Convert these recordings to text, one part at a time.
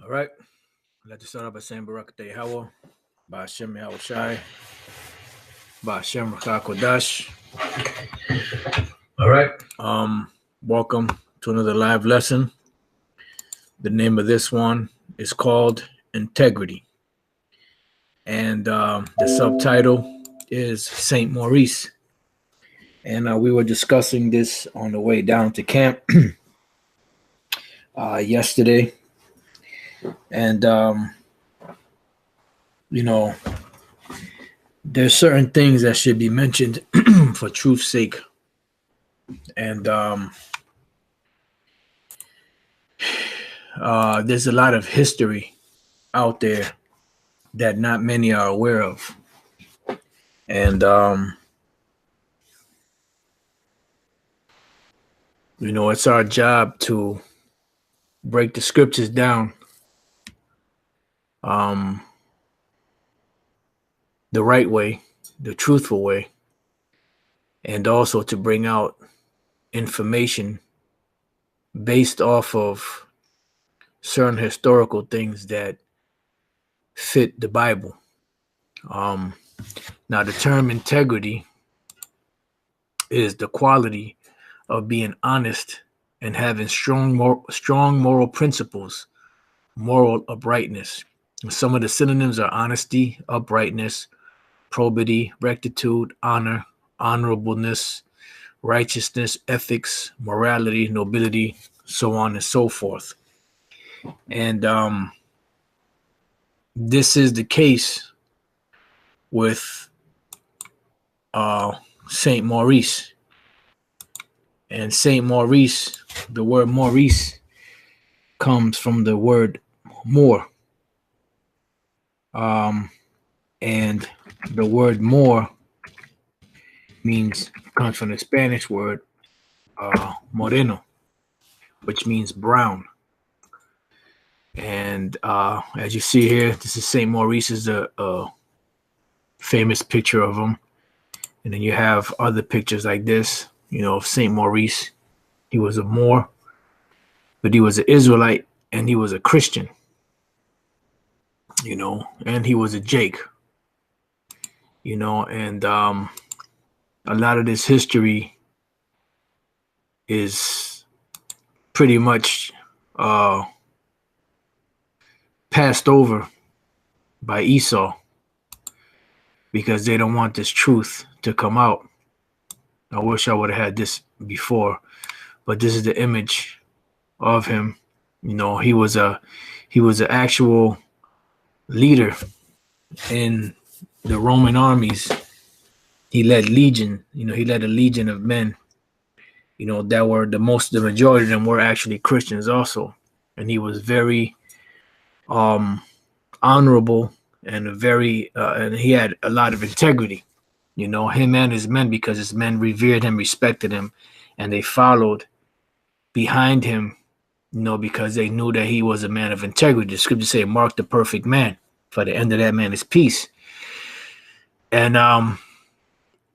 All right. I'd like to start off by saying Barakatay Hawa, Ba'ashem Yahushai, Ba'ashem Rakakodash. All right. Welcome to another live lesson. The name of this one is called Integrity. And the subtitle is Saint Maurice. And we were discussing this on the way down to camp yesterday. And, there's certain things that should be mentioned for truth's sake. And there's a lot of history out there that not many are aware of. And, it's our job to break the scriptures down the right way, the truthful way, and also to bring out information based off of certain historical things that fit the Bible. Now, the term integrity is the quality of being honest and having strong moral principles, moral uprightness. And some of the synonyms are honesty, uprightness, probity, rectitude, honor, honorableness, righteousness, ethics, morality, nobility, so on and so forth. And this is the case with Saint Maurice. And Saint Maurice, the word Maurice comes from the word more. And the word more comes from the Spanish word moreno, which means brown. And as you see here, this is Saint Maurice, is a famous picture of him. And then you have other pictures like this, of Saint Maurice. He was a Moor, but he was an Israelite and he was a Christian, and he was a Jake, and a lot of this history is pretty much passed over by Esau because they don't want this truth to come out. I wish I would have had this before, but this is the image of him. He was an actual leader in the Roman armies. He led legion. He led a legion of men. That were the majority of them were actually Christians also, and he was very honorable and and he had a lot of integrity. Him and his men, because his men revered him, respected him, and they followed behind him, because they knew that he was a man of integrity. The scriptures say, mark the perfect man, for the end of that man is peace. And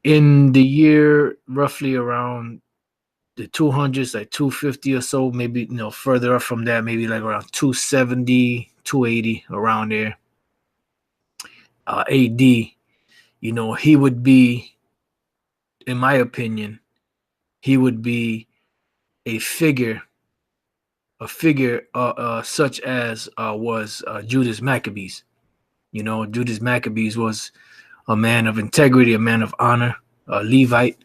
in the year roughly around the 200s, like 250 or so, maybe, further up from that, maybe like around 270, 280, around there, AD, he would be, in my opinion, he would be a figure such as was Judas Maccabees. Judas Maccabees was a man of integrity, a man of honor, a Levite,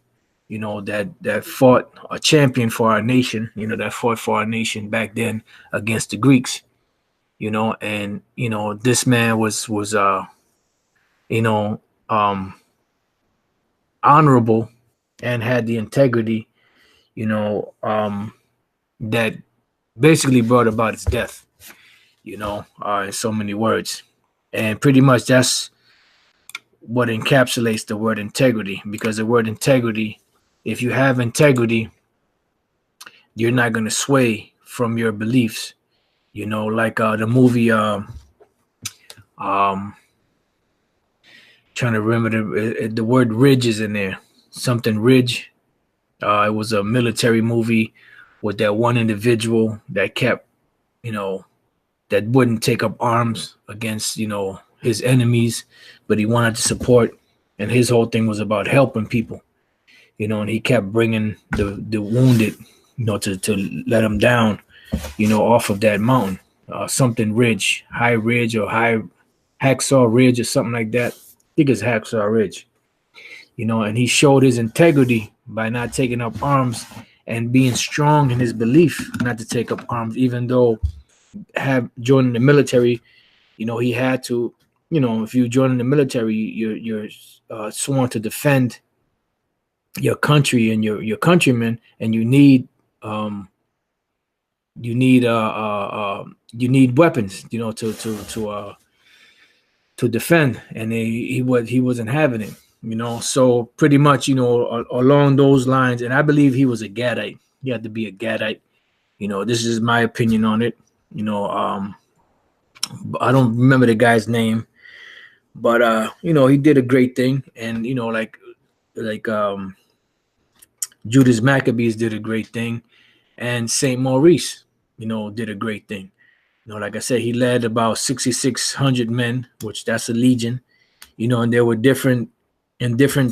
that fought, a champion for our nation, that fought for our nation back then against the Greeks, and, this man was honorable and had the integrity, that basically brought about his death, in so many words. And pretty much that's what encapsulates the word integrity, because the word integrity, if you have integrity, you're not going to sway from your beliefs, like the movie, trying to remember the word ridge is in there, something ridge. It was a military movie with that one individual that kept, that wouldn't take up arms against, you know, his enemies, but he wanted to support, and his whole thing was about helping people, you know, and he kept bringing the wounded, you know, to let them down, you know, off of that mountain, something ridge, high ridge or high hacksaw ridge or something like that. I think it's hacksaw ridge, you know, and he showed his integrity by not taking up arms and being strong in his belief not to take up arms, even though joining the military, you know, he had to, you know, if you join in the military, you're sworn to defend your country and your countrymen, and you need weapons, you know, to defend, and he wasn't having it, you know. So pretty much, you know, along those lines, and I believe he was a Gadite. He had to be a Gadite, you know. This is my opinion on it, you know. I don't remember the guy's name, but you know, he did a great thing, and you know, like Judas Maccabees did a great thing, and Saint Maurice, you know, did a great thing. You know, like I said, he led about 6,600 men, which that's a legion, you know, and there were different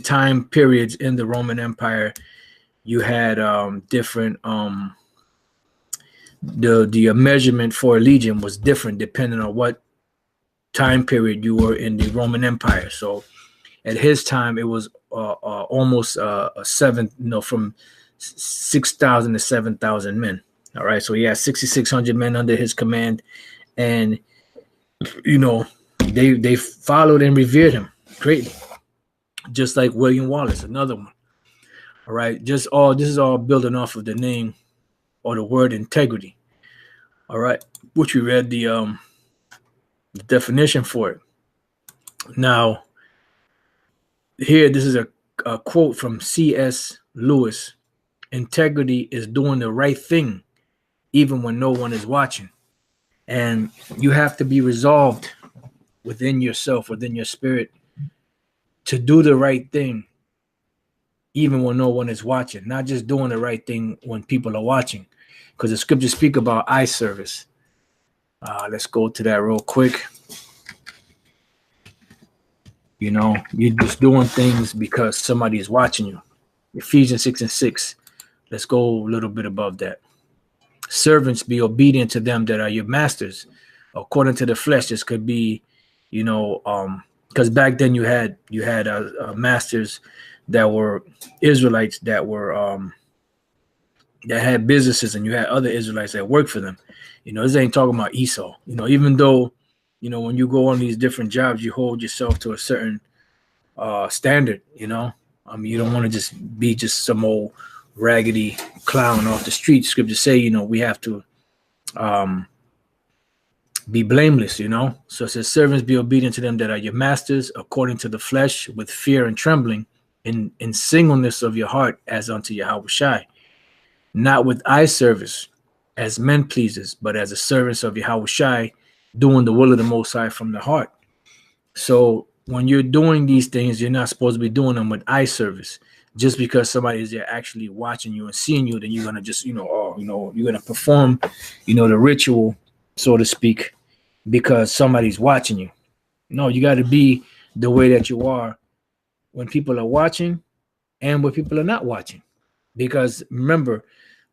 time periods in the Roman Empire. You had different the measurement for a legion was different depending on what time period you were in the Roman Empire. So at his time, it was almost a seven, you know, from 6,000 to 7,000 men. All right, so he had 6,600 men under his command, and you know, they followed and revered him greatly, just like William Wallace, another one. All right, this is all building off of the name or the word integrity. All right, which we read the definition for it. Now, here, this is a quote from C.S. Lewis. Integrity is doing the right thing, even when no one is watching. And you have to be resolved within yourself, within your spirit, to do the right thing, even when no one is watching. Not just doing the right thing when people are watching, because the scriptures speak about eye service. Let's go to that real quick. You know, you're just doing things because somebody is watching you. Ephesians 6:6. Let's go a little bit above that. Servants, be obedient to them that are your masters, according to the flesh. This could be, you know, because back then you had masters that were Israelites that were that had businesses, and you had other Israelites that worked for them. You know, this ain't talking about Esau. You know, even though, you know, when you go on these different jobs, you hold yourself to a certain standard. You know, I mean, you don't want to just be just some old raggedy clown off the street. Scriptures say, you know, we have to be blameless, you know. So it says, servants, be obedient to them that are your masters, according to the flesh, with fear and trembling, in singleness of your heart, as unto Yahweh Shai, not with eye service as men pleasers, but as a servants of Yahweh Shai, doing the will of the Most High from the heart. So when you're doing these things, you're not supposed to be doing them with eye service. Just because somebody is there actually watching you and seeing you, then you're gonna just, you know, you're gonna perform, you know, the ritual, so to speak, because somebody's watching you. No, you got to be the way that you are when people are watching and when people are not watching. Because remember,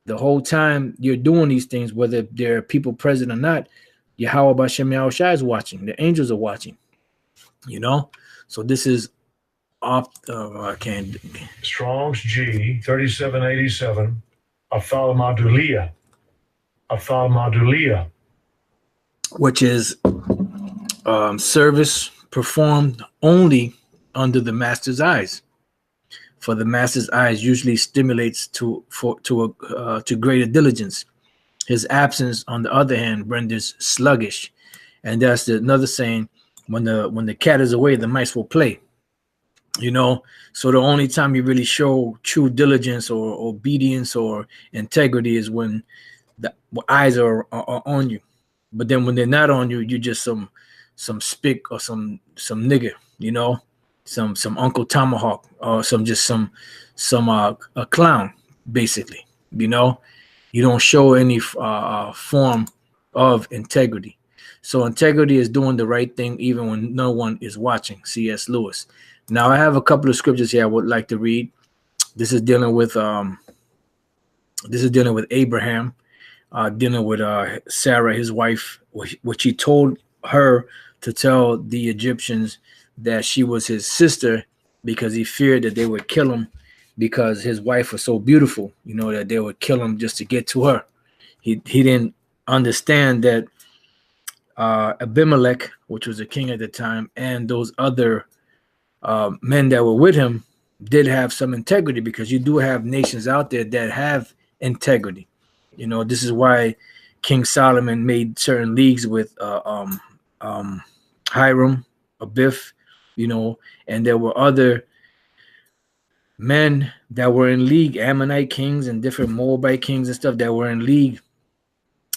the whole time you're doing these things, whether there are people present or not, Yahweh Bashem Yahushua is watching. The angels are watching. You know, so this is off. I can't. Strong's G 3787. Ophthalmadulia, which is service performed only under the master's eyes. For the master's eyes usually stimulates to greater diligence. His absence, on the other hand, renders sluggish, and that's another saying: when the cat is away, the mice will play. You know, so the only time you really show true diligence or obedience or integrity is when the eyes are on you. But then when they're not on you, you're just some spick or some nigger, you know, some Uncle Tomahawk or some a clown, basically. You know, you don't show any form of integrity. So integrity is doing the right thing even when no one is watching. C.S. Lewis. Now I have a couple of scriptures here I would like to read. This is dealing with Abraham, dealing with Sarah, his wife, which he told her to tell the Egyptians that she was his sister because he feared that they would kill him because his wife was so beautiful, that they would kill him just to get to her. He didn't understand that Abimelech, which was a king at the time, and those other men that were with him did have some integrity, because you do have nations out there that have integrity. This is why King Solomon made certain leagues with Hiram, Abiff, and there were other men that were in league, Ammonite kings and different Moabite kings and stuff that were in league,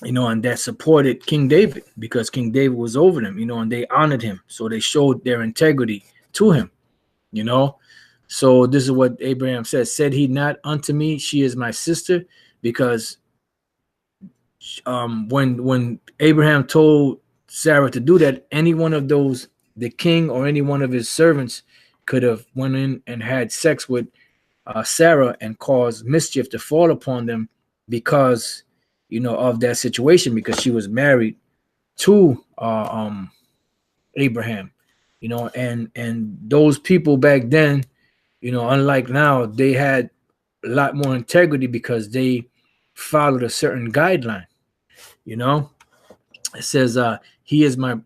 and that supported King David because King David was over them, and they honored him. So they showed their integrity to him, So this is what Abraham said he not unto me, she is my sister, because when Abraham told Sarah to do that, any one of those, the king or any one of his servants, could have went in and had sex with Sarah and caused mischief to fall upon them because of that situation, because she was married to Abraham, and those people back then, unlike now, they had a lot more integrity because they followed a certain guideline. It says he is my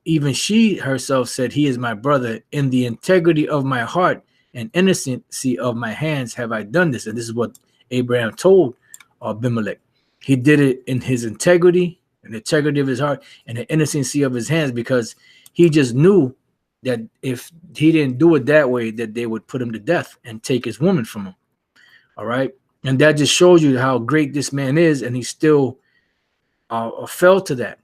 even she herself said, he is my brother. In the integrity of my heart and innocency of my hands have I done this. And this is what Abraham told Abimelech. He did it in his integrity, and the integrity of his heart, and the innocency of his hands, because he just knew that if he didn't do it that way, that they would put him to death and take his woman from him. All right. And that just shows you how great this man is. And he still fell to that.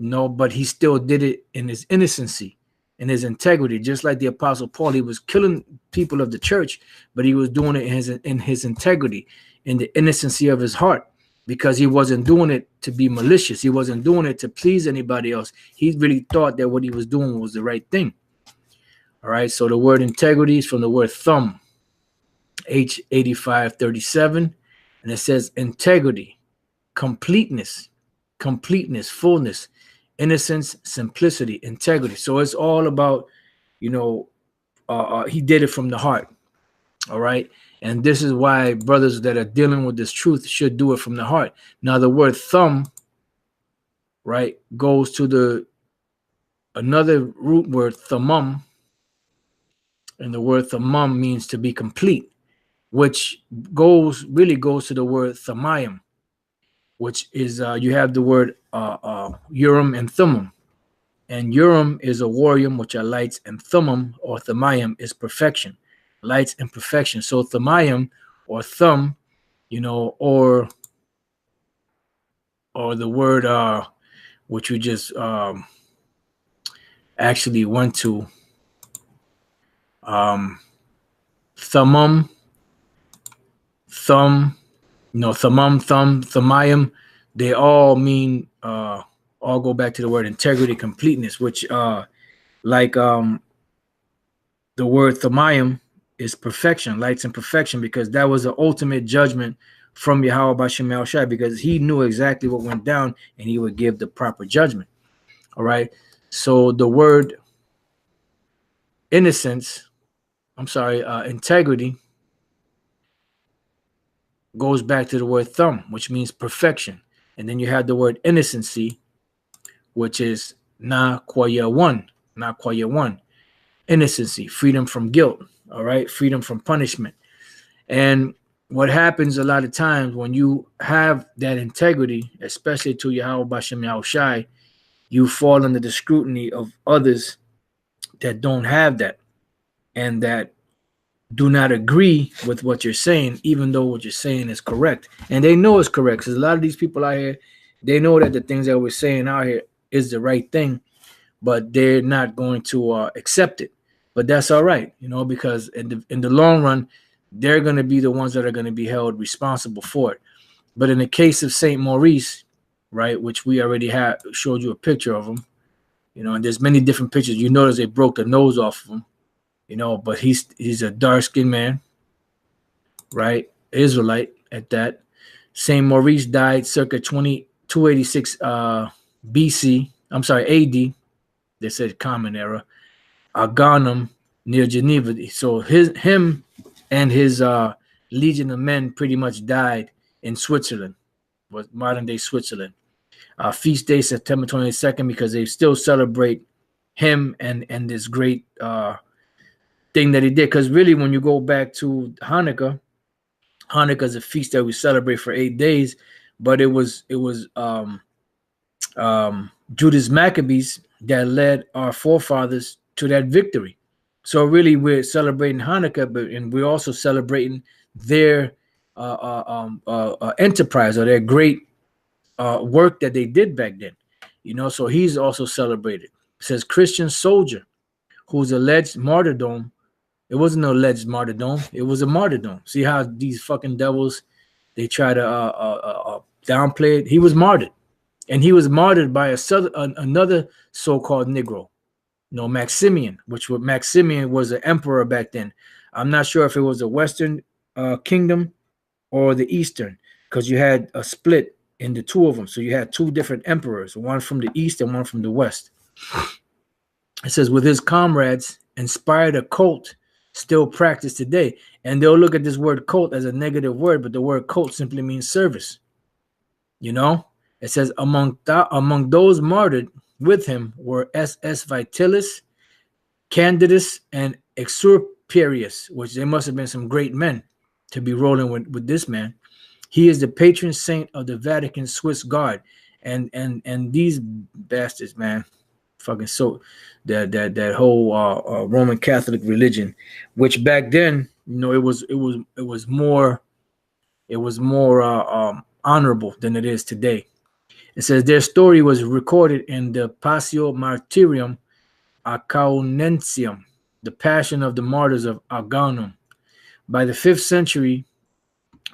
But he still did it in his innocency, in his integrity. Just like the Apostle Paul, he was killing people of the church, but he was doing it in his integrity, in the innocency of his heart, because he wasn't doing it to be malicious. He wasn't doing it to please anybody else. He really thought that what he was doing was the right thing. All right. So the word integrity is from the word thumb, H8537, and it says integrity, completeness, fullness, innocence, simplicity, integrity. So it's all about, he did it from the heart. All right. And this is why brothers that are dealing with this truth should do it from the heart. Now, the word thumb, right, goes to another root word, thamum. And the word thamum means to be complete, which really goes to the word thamayim, which is you have the word Urim and Thummim. And Urim is a warium, which are lights, and Thummim or Thamayim is perfection, lights and perfection. So Thamayim or thumb, or the word which we just actually went to, thummum, thumb, thummum, thumb, thamayim, they all mean all go back to the word integrity, completeness, which like the word thamayim is perfection, lights and perfection, because that was the ultimate judgment from Yahweh Bashem Yahushai, because he knew exactly what went down and he would give the proper judgment. All right. So the word integrity goes back to the word thumb, which means perfection. And then you have the word innocency, which is na kwaya one, innocency, freedom from guilt. All right. Freedom from punishment. And what happens a lot of times when you have that integrity, especially to Yahweh Bashem Yahushai, you fall under the scrutiny of others that don't have that and that do not agree with what you're saying, even though what you're saying is correct. And they know it's correct, because a lot of these people out here, they know that the things that we're saying out here is the right thing, but they're not going to accept it. But that's all right, because in the long run, they're going to be the ones that are going to be held responsible for it. But in the case of St. Maurice, right? Which we already had showed you a picture of him, you know. And there's many different pictures. You notice they broke the nose off of him, you know. But he's a dark skinned man, right? Israelite at that. Saint Maurice died circa 286 BC. I'm sorry, AD. They said Common Era. Argonum near Geneva. So him and his legion of men pretty much died in Switzerland, was modern day Switzerland. Feast day September 22nd, because they still celebrate him and this great thing that he did. Because really, when you go back to Hanukkah is a feast that we celebrate for 8 days, but it was Judas Maccabees that led our forefathers to that victory. So really, we're celebrating Hanukkah, and we're also celebrating their enterprise, or their great work that they did back then. You know, so he's also celebrated. It says Christian soldier whose alleged martyrdom. It wasn't an alleged martyrdom. It was a martyrdom. See how these fucking devils, they try to downplay it. He was martyred. And he was martyred by another so-called Negro, you know, Maximian, Maximian was an emperor back then. I'm not sure if it was the Western kingdom or the Eastern, because you had a split in the two of them. So you had two different emperors, one from the East and one from the West. It says, with his comrades, inspired a cult still practiced today. And they'll look at this word cult as a negative word, but the word cult simply means service. You know? It says, among those martyred with him were S.S. Vitalis, Candidus, and Exurperius, which they must have been some great men to be rolling with this man. He is the patron saint of the Vatican Swiss Guard. And these bastards, man, fucking so that whole Roman Catholic religion, which back then, you know, it was more honorable than it is today. It says their story was recorded in the Passio Martyrium Acaunensium, the Passion of the Martyrs of Argonum. By the 5th century,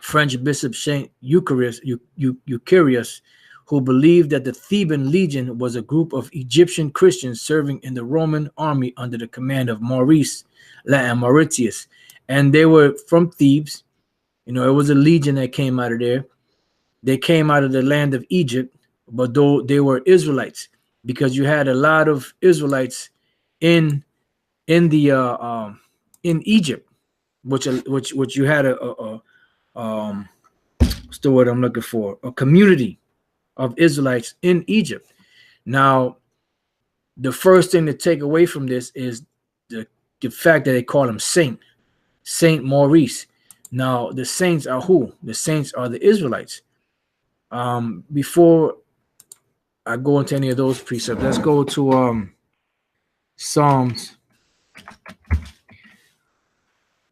French Bishop Saint Eucharius, who believed that the Theban Legion was a group of Egyptian Christians serving in the Roman army under the command of Maurice, Latin Mauritius. And they were from Thebes. You know, it was a legion that came out of there. They came out of the land of Egypt, but though they were Israelites, because you had a lot of Israelites in Egypt, which you had what's the word I'm looking for? A community of Israelites in Egypt. Now, the first thing to take away from this is the fact that they call him Saint Maurice. Now, the saints are who? The saints are the Israelites. Before I go into any of those precepts, let's go to Psalms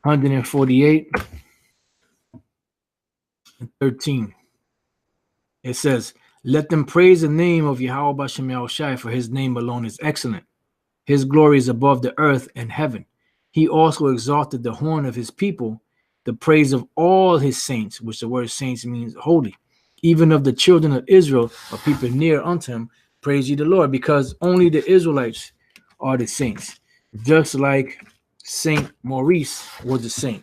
148 and 13. It says, let them praise the name of Yahweh Bashem Yahushai, for his name alone is excellent. His glory is above the earth and heaven. He also exalted the horn of his people, the praise of all his saints, which the word saints means holy. Even of the children of Israel, or people near unto him, praise ye the Lord, because only the Israelites are the saints, just like Saint Maurice was a saint.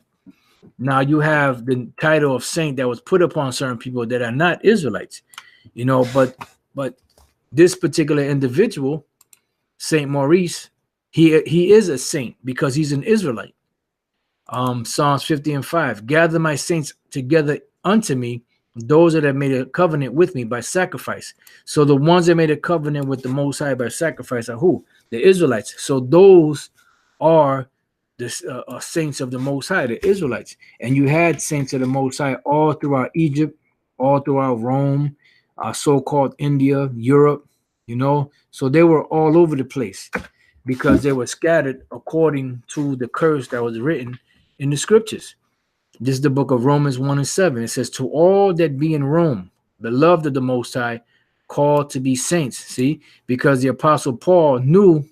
Now you have the title of saint that was put upon certain people that are not Israelites, you know, but this particular individual, Saint Maurice, he is a saint because he's an Israelite. Psalms 50 and 5, gather my saints together unto me, those that have made a covenant with me by sacrifice. So the ones that made a covenant with the Most High by sacrifice are who? The Israelites. So those are the saints of the Most High, the Israelites. And you had saints of the Most High all throughout Egypt, all throughout Rome, so-called India, Europe, you know. So they were all over the place because they were scattered according to the curse that was written in the scriptures. This is the book of Romans 1 and 7. It says, to all that be in Rome, beloved of the Most High, called to be saints. See, because the Apostle Paul knew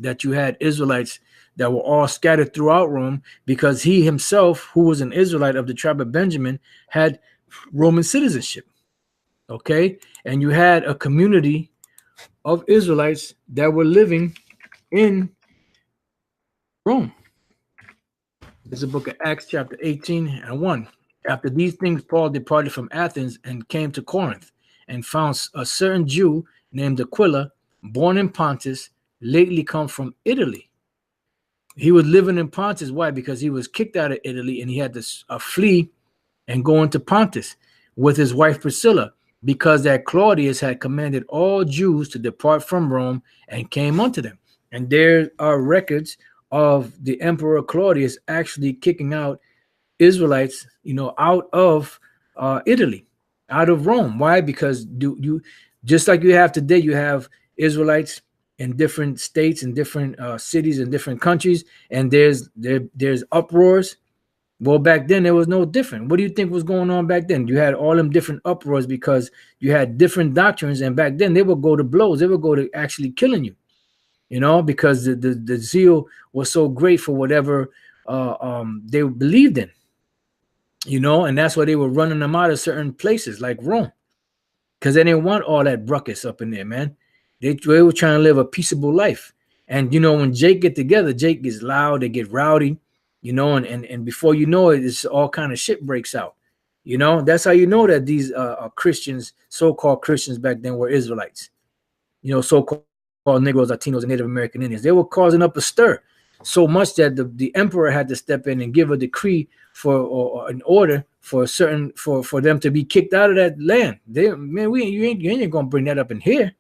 that you had Israelites that were all scattered throughout Rome, because he himself, who was an Israelite of the tribe of Benjamin, had Roman citizenship. Okay, and you had a community of Israelites that were living in Rome. This is the book of Acts, chapter 18 and 1. After these things, Paul departed from Athens and came to Corinth, and found a certain Jew named Aquila, born in Pontus, lately come from Italy. He was living in Pontus. Why? Because he was kicked out of Italy and he had to flee and go into Pontus with his wife Priscilla, because that Claudius had commanded all Jews to depart from Rome, and came unto them. And there are records of the Emperor Claudius actually kicking out Israelites, out of Italy, out of Rome. Why? Because you just like you have today, you have Israelites in different states and different cities and different countries, and there's uproars. Well, back then there was no different. What do you think was going on back then? You had all them different uproars because you had different doctrines, and back then they would go to blows. They would go to actually killing you, because the zeal was so great for whatever they believed in, and that's why they were running them out of certain places like Rome, because they didn't want all that ruckus up in there, man. They were trying to live a peaceable life. And when Jake get together, Jake gets loud, they get rowdy, and before you know it, it's all kind of shit breaks out. That's how you know that these Christians, so-called Christians back then, were Israelites. So-called Negroes, Latinos, and Native American Indians. They were causing up a stir so much that the emperor had to step in and give a decree or an order for them to be kicked out of that land. You ain't gonna bring that up in here,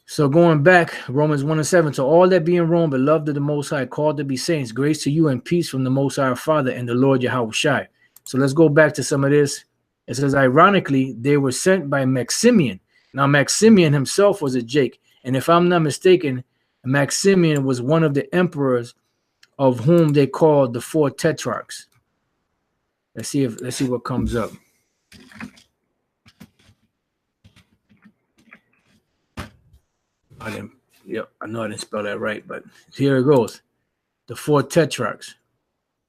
So going back, Romans 1:7, to all that be in Rome, beloved of the Most High, called to be saints, grace to you and peace from the Most High our Father and the Lord Yahushua. So let's go back to some of this. It says, ironically, they were sent by Maximian. Now, Maximian himself was a Jake. And if I'm not mistaken, Maximian was one of the emperors of whom they called the four tetrarchs. Let's see what comes up. I know I didn't spell that right, but here it goes. The four tetrarchs,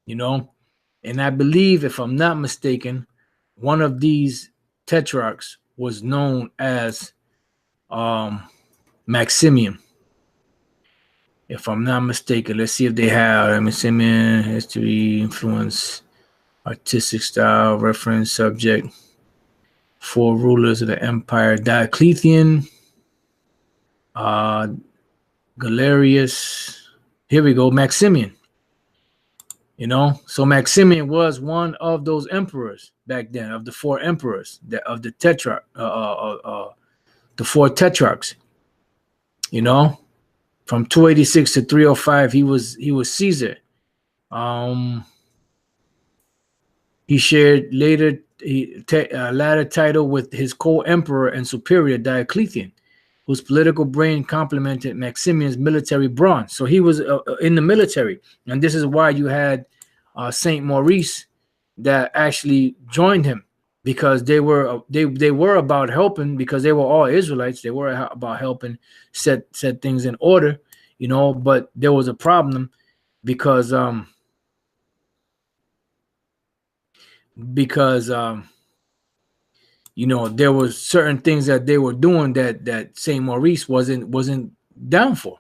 and I believe, if I'm not mistaken, one of these tetrarchs was known as Maximian. If I'm not mistaken, let's see if they have Maximian, history, influence, artistic style, reference, subject, four rulers of the empire, Diocletian, Galerius. Here we go, Maximian. So Maximian was one of those emperors back then, of the four emperors, of the tetrarch, the four tetrarchs. From 286 to 305, he was Caesar. He shared latter title with his co-emperor and superior Diocletian, whose political brain complemented Maximian's military brawn. So he was in the military, and this is why you had Saint Maurice that actually joined him, because they were about helping, because they were all Israelites. They were about helping set things in order, But there was a problem because there was certain things that they were doing that Saint Maurice wasn't down for.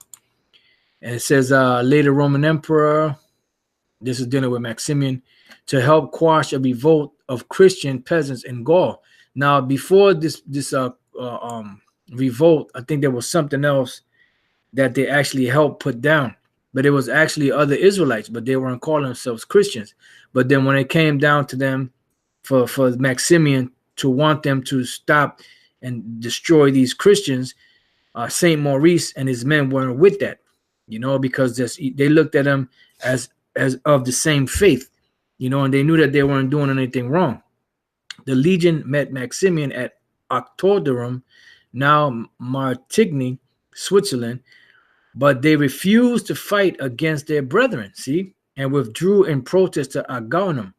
And it says later Roman emperor, this is dealing with Maximian, to help quash a revolt of Christian peasants in Gaul. Now, before this revolt, I think there was something else that they actually helped put down, but it was actually other Israelites, but they weren't calling themselves Christians. But then when it came down to them for Maximian to want them to stop and destroy these Christians, Saint Maurice and his men weren't with that, because they looked at him as of the same faith, and they knew that they weren't doing anything wrong. The legion met Maximian at Octoderum, now Martigny, Switzerland, but they refused to fight against their brethren, and withdrew in protest to Agaunum.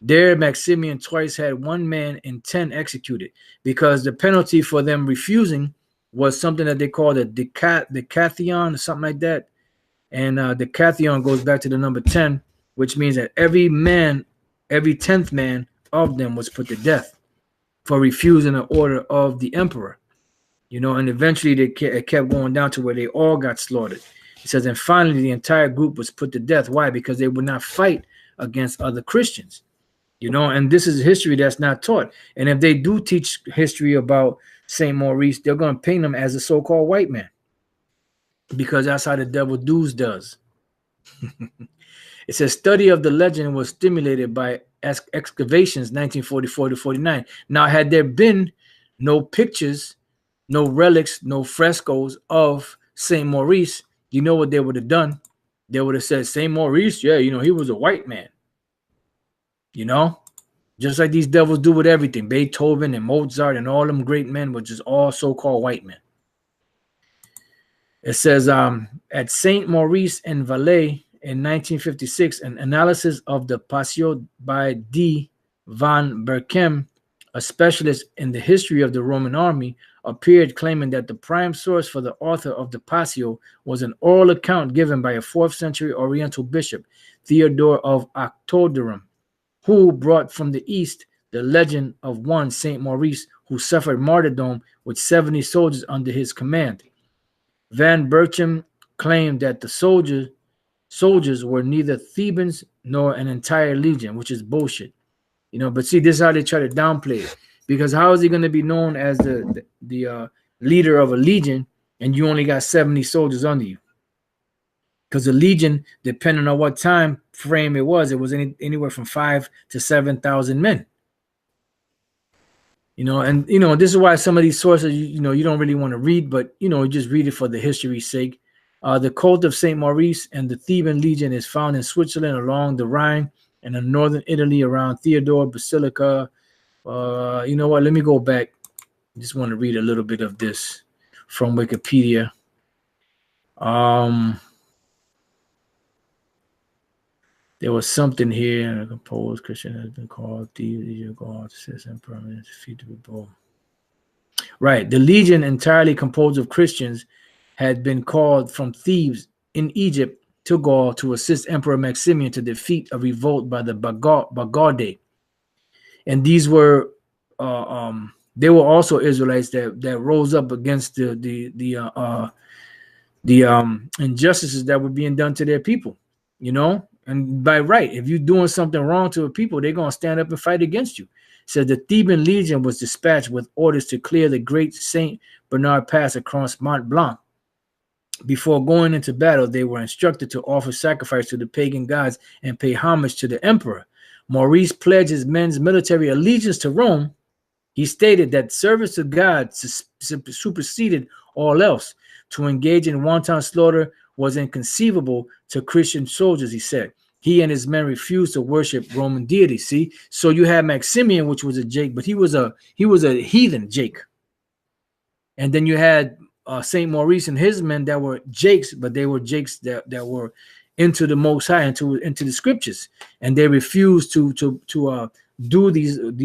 There, Maximian twice had 1 man and 10 executed, because the penalty for them refusing was something that they called a decathion or something like that. And decathion goes back to the number 10, which means that every 10th man of them was put to death for refusing the order of the emperor. You know, and eventually it kept going down to where they all got slaughtered. It says, and finally the entire group was put to death. Why? Because they would not fight against other Christians. You know, and this is history that's not taught. And if they do teach history about St. Maurice, they're going to paint him as a so-called white man, because that's how the devil does. It says study of the legend was stimulated by excavations 1944 to 49. Now, had there been no pictures, no relics, no frescoes of St. Maurice, you know what they would have done? They would have said, St. Maurice, yeah, you know, he was a white man. You know, just like these devils do with everything. Beethoven and Mozart and all them great men were just all so-called white men. It says at St. Maurice in Valais in 1956, an analysis of the Passio by D. van Berkem, a specialist in the history of the Roman army, appeared claiming that the prime source for the author of the Passio was an oral account given by a 4th century Oriental bishop, Theodore of Octoderum, who brought from the east the legend of one St. Maurice who suffered martyrdom with 70 soldiers under his command. Van Berchem claimed that the soldiers were neither Thebans nor an entire legion, which is bullshit. You know, but see, this is how they try to downplay it. Because how is he going to be known as the leader of a legion and you only got 70 soldiers under you? Because the legion, depending on what time frame it was anywhere from 5,000 to 7,000 men. You know, and you know, this is why some of these sources, you know, you don't really want to read, but you know, just read it for the history's sake. The cult of St. Maurice and the Theban Legion is found in Switzerland along the Rhine and in northern Italy around Theodore Basilica. You know what? Let me go back. I just want to read a little bit of this from Wikipedia. There was something here. A composed Christian has been called the God, citizen, permanent, defeatable. Right. The legion, entirely composed of Christians, had been called from Thebes in Egypt to Gaul to assist Emperor Maximian to defeat a revolt by the Bagaudae. And these were, they were also Israelites that rose up against the injustices that were being done to their people, you know. And by right, if you're doing something wrong to a people, they're going to stand up and fight against you. It says the Theban Legion was dispatched with orders to clear the great St. Bernard Pass across Mont Blanc. Before going into battle, they were instructed to offer sacrifice to the pagan gods and pay homage to the emperor. Maurice pledged his men's military allegiance to Rome. He stated that service to God superseded all else. To engage in wanton slaughter was inconceivable to Christian soldiers, he said. He and his men refused to worship Roman deities. See, so you had Maximian, which was a Jake, but he was a heathen Jake. And then you had St. Maurice and his men that were Jakes, but they were Jakes that were into the Most High, into the scriptures, and they refused to do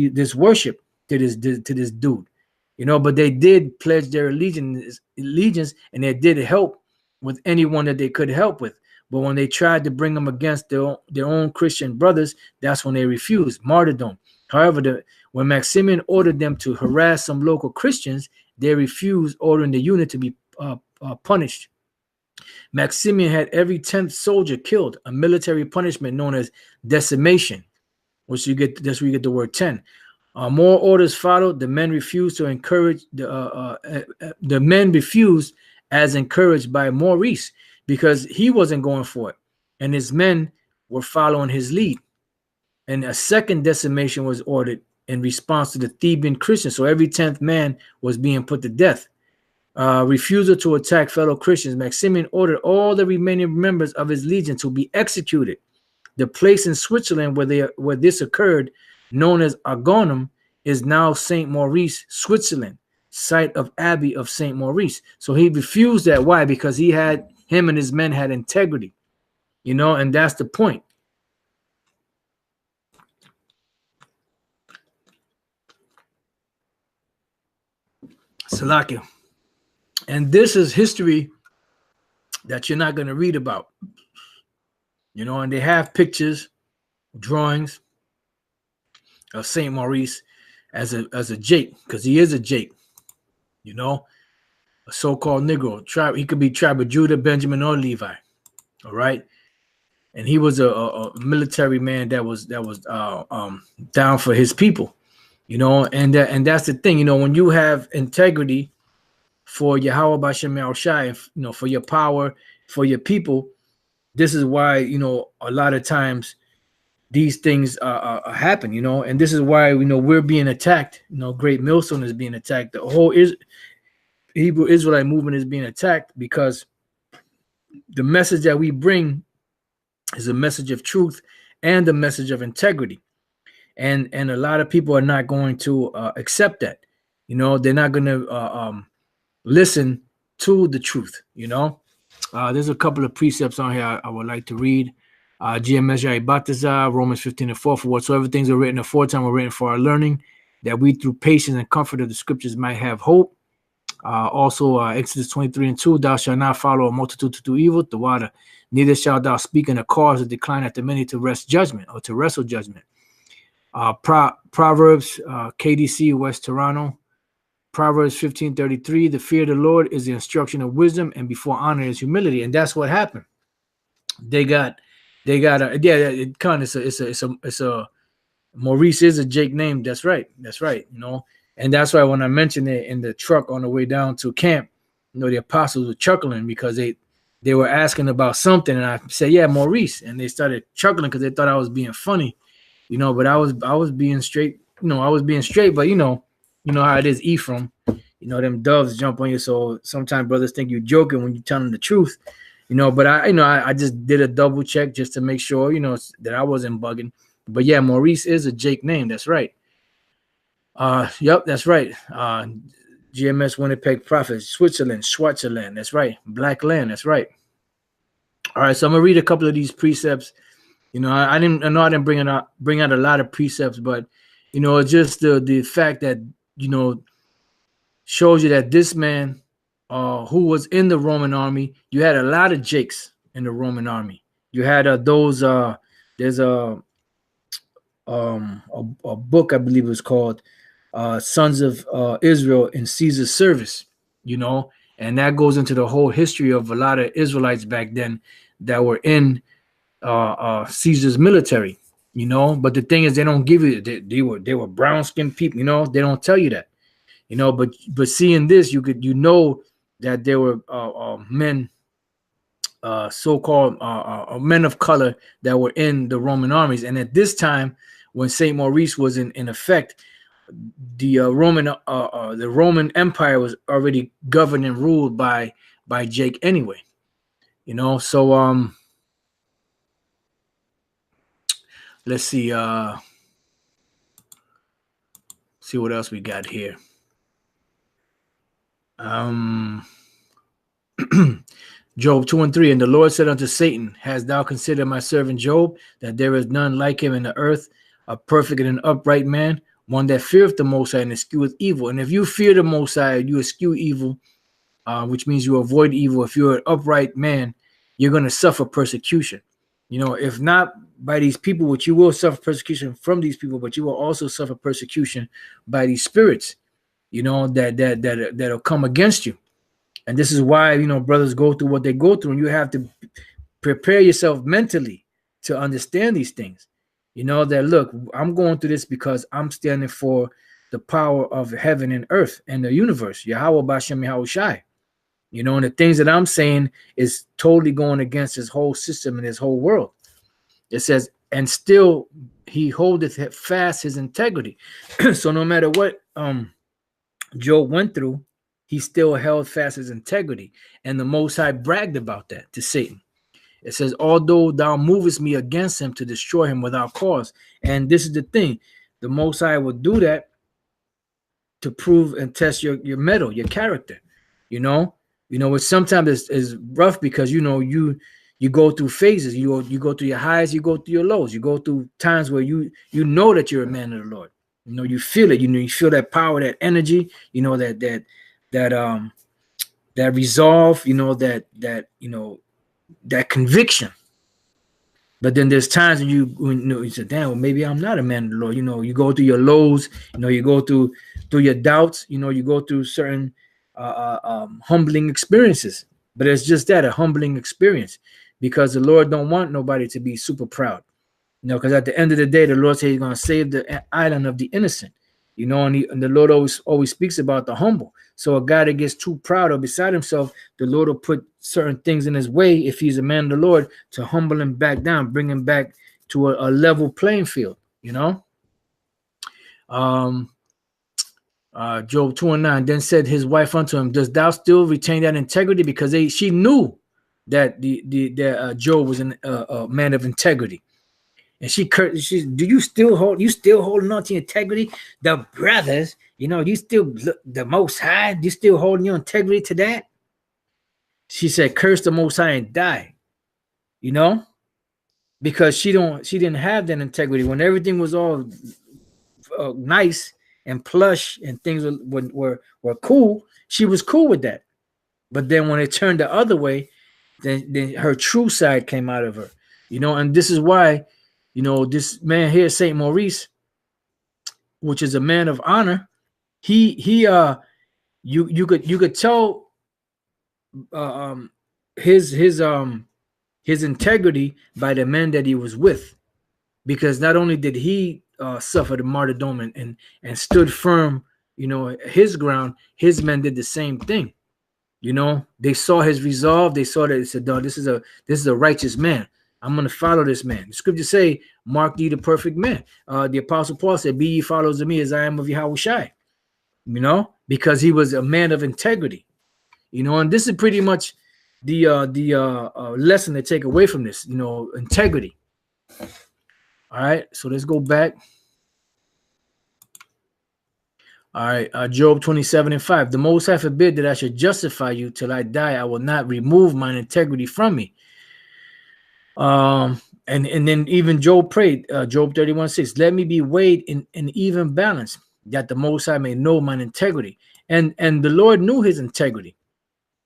this worship to this dude, you know. But they did pledge their allegiance, and they did help with anyone that they could help with. But when they tried to bring them against their own Christian brothers, that's when they refused martyrdom. However, when Maximian ordered them to harass some local Christians, they refused, ordering the unit to be punished. Maximian had every 10th soldier killed, a military punishment known as decimation, which that's where you get the word 10. More orders followed. The men refused to encourage the men refused as encouraged by Maurice, because he wasn't going for it, and his men were following his lead. And a second decimation was ordered in response to the Theban Christians. So every 10th man was being put to death. Refusal to attack fellow Christians. Maximian ordered all the remaining members of his legion to be executed. The place in Switzerland where this occurred, known as Argonum, is now St. Maurice, Switzerland, site of Abbey of St. Maurice. So he refused that. Why? Because him and his men had integrity, you know, and that's the point. Salakia. And this is history that you're not going to read about, you know, and they have pictures, drawings. of Saint Maurice as a Jake, because he is a Jake, you know, a so-called Negro tribe. He could be tribe of Judah, Benjamin, or Levi. All right, and he was a military man that was down for his people, you know, and that's the thing, you know, when you have integrity for Yahweh Bashem Yahushai, you know, for your power, for your people. This is why, you know, a lot of times these things happen, you know, and this is why, you know, we're being attacked. You know, Great Millstone is being attacked. The whole Hebrew Israelite movement is being attacked because the message that we bring is a message of truth and a message of integrity. And a lot of people are not going to accept that. You know, they're not going to listen to the truth, you know. There's a couple of precepts on here I would like to read. GMSInfoDocChannel11, Romans 15:4, for whatsoever things are written aforetime were written for our learning, that we through patience and comfort of the scriptures might have hope. Also, Exodus 23:2, thou shalt not follow a multitude to do evil, the water, neither shalt thou speak in a cause of decline after many to wrest judgment or to wrestle judgment. Proverbs, KDC, West Toronto. Proverbs 15:33, the fear of the Lord is the instruction of wisdom, and before honor is humility. And that's what happened. They got it kind of it's a Maurice is a Jake name. That's right. You know, and that's why when I mentioned it in the truck on the way down to camp, you know, the apostles were chuckling because they were asking about something, and I said, yeah, Maurice, and they started chuckling because they thought I was being funny, you know, but I was being straight, you know, but you know how it is, Ephraim. You know, them doves jump on you. So sometimes brothers think you're joking when you tell them the truth. You know, but I just did a double check just to make sure, you know, that I wasn't bugging. But yeah, Maurice is a Jake name. That's right. Yep, that's right. GMS Winnipeg Prophet, Switzerland. That's right. Black land. That's right. All right, so I'm gonna read a couple of these precepts. You know, I didn't bring out a lot of precepts, but you know, just the fact that, you know, shows you that this man who was in the Roman army, you had a lot of Jakes in the Roman army. You had there's a book, I believe it was called Sons of Israel in Caesar's Service, you know, and that goes into the whole history of a lot of Israelites back then that were in Caesar's military, you know. But the thing is, they don't give you, they were brown-skinned people, you know. They don't tell you that. You know, but seeing this, you know that there were men, so-called men of color that were in the Roman armies. And at this time, when Saint Maurice was in effect, the Roman Empire was already governed and ruled by Jake anyway. You know, so let's see what else we got here. Job 2:3, and the Lord said unto Satan, hast thou considered my servant Job, that there is none like him in the earth, a perfect and an upright man, one that feareth the Most High and escheweth evil. And if you fear the Most High, you eschew evil, which means you avoid evil. If you're an upright man, you're going to suffer persecution. You know, if not by these people, which you will suffer persecution from these people, but you will also suffer persecution by these spirits, you know, that'll come against you. And this is why, you know, brothers go through what they go through, and you have to prepare yourself mentally to understand these things. You know, that, look, I'm going through this because I'm standing for the power of heaven and earth and the universe, Yahweh Bashem Yahushai. You know, and the things that I'm saying is totally going against his whole system and his whole world. It says, and still he holdeth fast his integrity. So no matter what Job went through, he still held fast his integrity. And the Most High bragged about that to Satan. It says, although thou movest me against him to destroy him without cause. And this is the thing. The Most High will do that to prove and test your mettle, your character. You know, which sometimes is rough because, you know, you go through phases. You go through your highs, you go through your lows. You go through times where you know that you're a man of the Lord. You know, you feel it. You know, you feel that power, that energy. You know, that resolve. You know, that you know, that conviction. But then there's times when you say, damn, well, maybe I'm not a man of the Lord. You go through your lows, you go through your doubts, you go through certain humbling experiences. But it's just that, a humbling experience, because the Lord don't want nobody to be super proud. Because at the end of the day, the Lord said he's going to save the island of the innocent. And the Lord always speaks about the humble. So a guy that gets too proud or beside himself, the Lord will put certain things in his way, if he's a man of the Lord, to humble him back down, bring him back to a level playing field. Job 2:9. Then said his wife unto him, dost thou still retain that integrity? Because she knew that Job was a man of integrity. And she do you still holding on to integrity? The brothers, you still the Most High, you still holding your integrity to that? She said, curse the Most High and die. Because she didn't have that integrity when everything was all nice and plush and things were cool. She was cool with that. But then when it turned the other way, then her true side came out of her. And this is why. This man here, Saint Maurice, which is a man of honor, you could tell his integrity by the men that he was with, because not only did he suffer the martyrdom and stood firm, his ground, his men did the same thing. They saw his resolve. They saw that they said, no, this is a righteous man. I'm going to follow this man. The scriptures say, mark thee the perfect man. The apostle Paul said, be ye followers of me as I am of Yahushai. Because he was a man of integrity. And this is pretty much the lesson to take away from this, integrity. All right, so let's go back. All right, Job 27:5. The Most High forbid that I should justify you till I die. I will not remove mine integrity from me. And then even Job prayed, Job 31:6, let me be weighed in even balance, that the Most High may know mine integrity. And the Lord knew his integrity,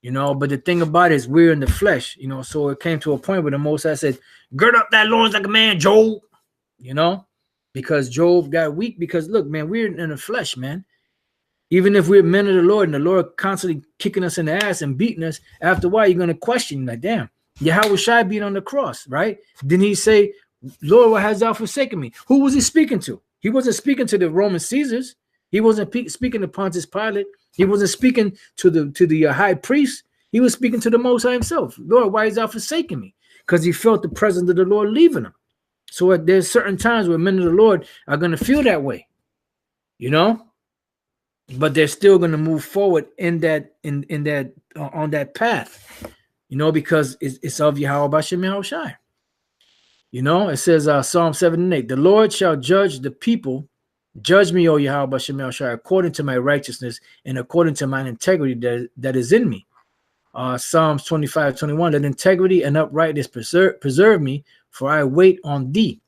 but the thing about it is we're in the flesh, so it came to a point where the Most High said, gird up that loins like a man, Job, because Job got weak, because look, man, we're in the flesh, man. Even if we're men of the Lord and the Lord constantly kicking us in the ass and beating us, after a while, you're going to question, like, damn, Yahushua beat on the cross, right? Didn't he say, Lord, why hast thou forsaken me? Who was he speaking to? He wasn't speaking to the Roman Caesars. He wasn't speaking to Pontius Pilate. He wasn't speaking to the high priest. He was speaking to the Most High himself. Lord, why hast thou forsaken me? Because he felt the presence of the Lord leaving him. So there's certain times where men of the Lord are going to feel that way, but they're still going to move forward on that path. Because it's of Yahweh Bashem Yahushai. It says Psalm 7:8, the Lord shall judge the people. Judge me, O Yahweh Bashem Yahushai, according to my righteousness and according to mine integrity that is in me. Psalms 25:21, let integrity and uprightness preserve me, for I wait on thee.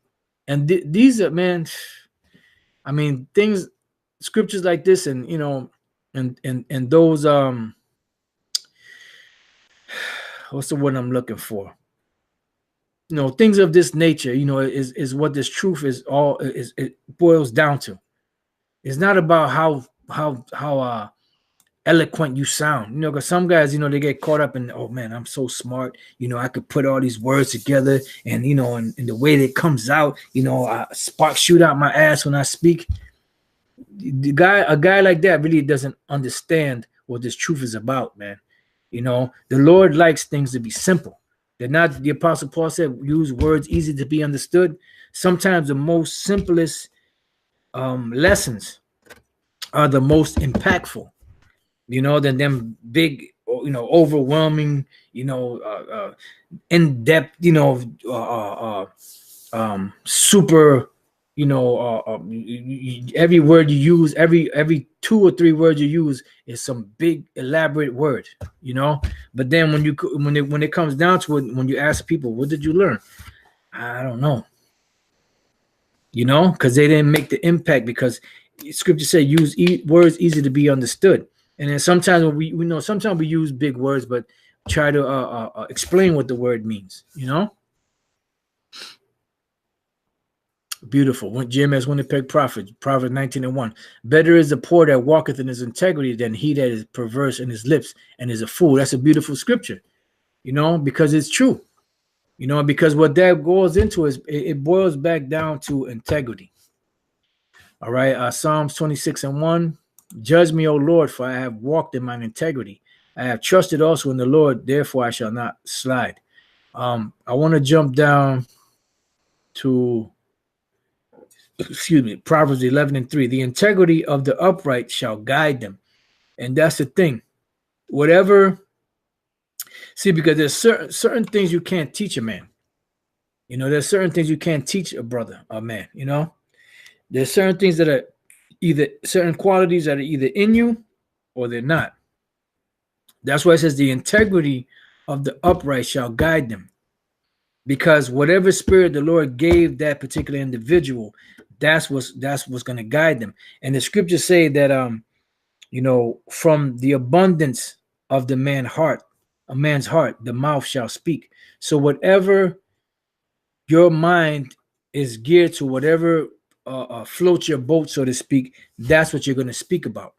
And these are, man, I mean, things, scriptures like this, and and those what's the word I'm looking for? Things of this nature, is what this truth is all it boils down to. It's not about how eloquent you sound, because some guys, they get caught up in, oh man, I'm so smart, I could put all these words together, and and the way that it comes out, sparks shoot out my ass when I speak. A guy like that really doesn't understand what this truth is about, man. The Lord likes things to be simple. They're not, the Apostle Paul said, use words easy to be understood. Sometimes the most simplest lessons are the most impactful, than them big, overwhelming, in-depth, super, every word you use, every 2 or 3 words you use is some big elaborate word, but then when it comes down to it, when you ask people, what did you learn? I don't know, because they didn't make the impact, because scripture said use words easy to be understood. And then sometimes sometimes we use big words, but try to explain what the word means, Beautiful. GMS Winnipeg Prophet, Proverbs 19:1. Better is the poor that walketh in his integrity than he that is perverse in his lips and is a fool. That's a beautiful scripture, because it's true. Because what that goes into is it boils back down to integrity. All right. Psalms 26:1. Judge me, O Lord, for I have walked in mine integrity. I have trusted also in the Lord, therefore I shall not slide. I want to jump down to Proverbs 11:3. The integrity of the upright shall guide them. And that's the thing. Because there's certain things you can't teach a man. There's certain things you can't teach a brother, a man, There's certain things that are certain qualities that are either in you or they're not. That's why it says the integrity of the upright shall guide them. Because whatever spirit the Lord gave that particular individual, that's what's going to guide them. And the scriptures say that from the abundance of a man's heart, the mouth shall speak. So whatever your mind is geared to, whatever floats your boat, so to speak, that's what you're going to speak about.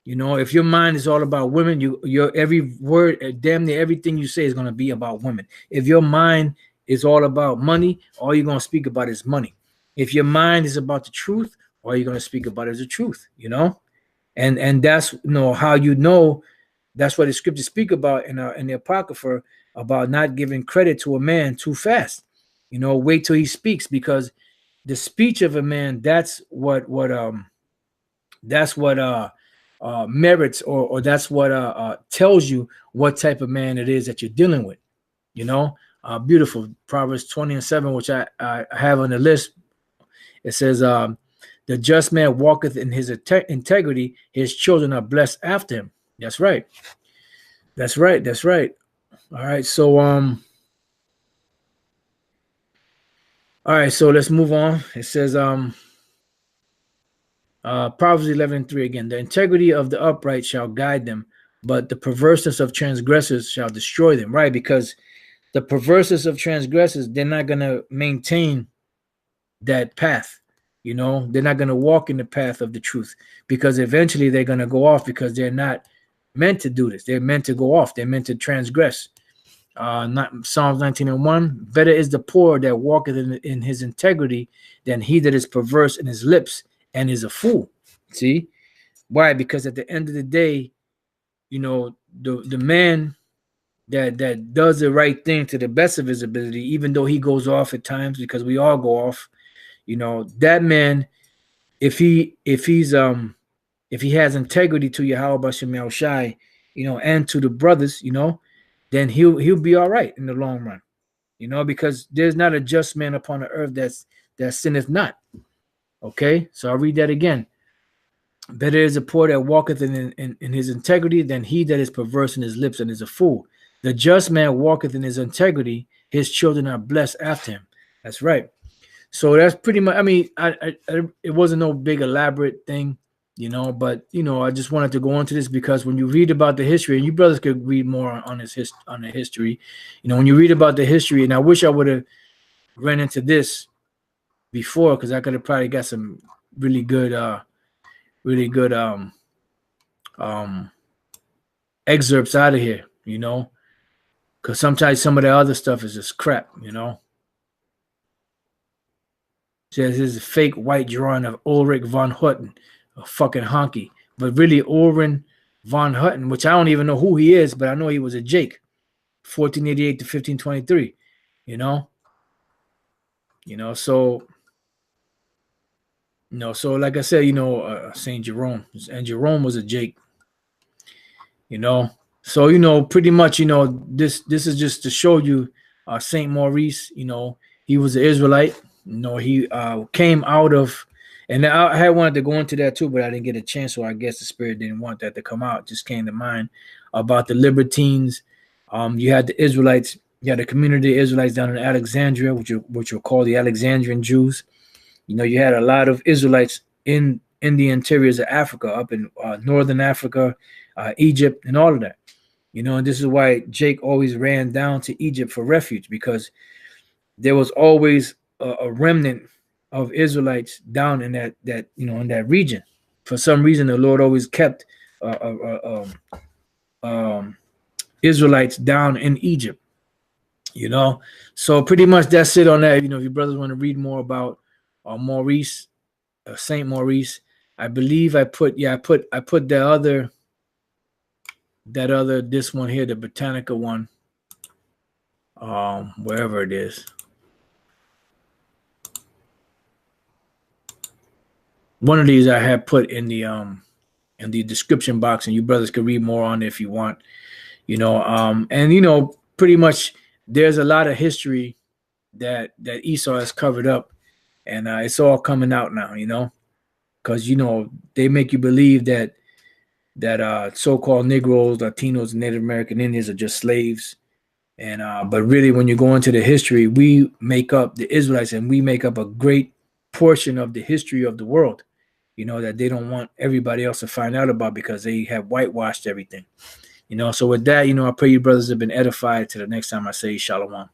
If your mind is all about women, your every word, damn near everything you say is going to be about women. If your mind is all about money, all you're going to speak about is money. If your mind is about the truth, all you're going to speak about is the truth, and that's how that's what the scriptures speak about in the Apocrypha, about not giving credit to a man too fast. Wait till he speaks, because the speech of a man, that's what merits, or that's what tells you what type of man it is that you're dealing with. Beautiful. Proverbs 20:7, which I have on the list. It says, the just man walketh in his integrity, his children are blessed after him. That's right. That's right. All right. So all right, so let's move on. It says Proverbs 11:3 again. The integrity of the upright shall guide them, but the perverseness of transgressors shall destroy them. Right, because the perverseness of transgressors, they're not going to maintain that path. They're not going to walk in the path of the truth, because eventually they're going to go off, because they're not meant to do this. They're meant to go off. They're meant to transgress. Psalms 19:1. Better is the poor that walketh in his integrity than he that is perverse in his lips and is a fool. See? Why? Because at the end of the day, the man that does the right thing to the best of his ability, even though he goes off at times, because we all go off, that man, if he has integrity to Yahweh Shem Shai, and to the brothers, then he'll be all right in the long run, because there's not a just man upon the earth that sinneth not. Okay, so I'll read that again. Better is a poor that walketh in his integrity than he that is perverse in his lips and is a fool. The just man walketh in his integrity, his children are blessed after him. That's right. So that's pretty much, it wasn't no big elaborate thing, but I just wanted to go into this, because when you read about the history, and you brothers could read more on the history, when you read about the history, and I wish I would have ran into this before, because I could have probably got some really good excerpts out of here, because sometimes some of the other stuff is just crap, Says this is a fake white drawing of Ulrich von Hutten, a fucking honky. But really, Ulrich von Hutten, which I don't even know who he is, but I know he was a Jake, 1488 to 1523. So like I said, Saint Jerome, and Jerome was a Jake. So pretty much, this is just to show you, Saint Maurice. He was an Israelite. He came out of, and I had wanted to go into that too, but I didn't get a chance, so I guess the Spirit didn't want that to come out. It just came to mind about the libertines. You had the Israelites, you had a community of Israelites down in Alexandria, which were called the Alexandrian Jews. You had a lot of Israelites in the interiors of Africa, up in northern Africa, Egypt, and all of that. And this is why Jake always ran down to Egypt for refuge, because there was always a remnant of Israelites down in that in that region. For some reason, the Lord always kept Israelites down in Egypt. So pretty much that's it on that. If your brothers want to read more about Maurice, Saint Maurice, I believe I put that other this one here, the Britannica one, wherever it is. One of these I have put in the description box, and you brothers can read more on it if you want. And pretty much there's a lot of history that Esau has covered up, and it's all coming out now, because they make you believe that so-called Negroes, Latinos, and Native American Indians are just slaves, and but really, when you go into the history, we make up the Israelites, and we make up a great portion of the history of the world, that they don't want everybody else to find out about because they have whitewashed everything. So with that, I pray you brothers have been edified. Till the next time I say shalom.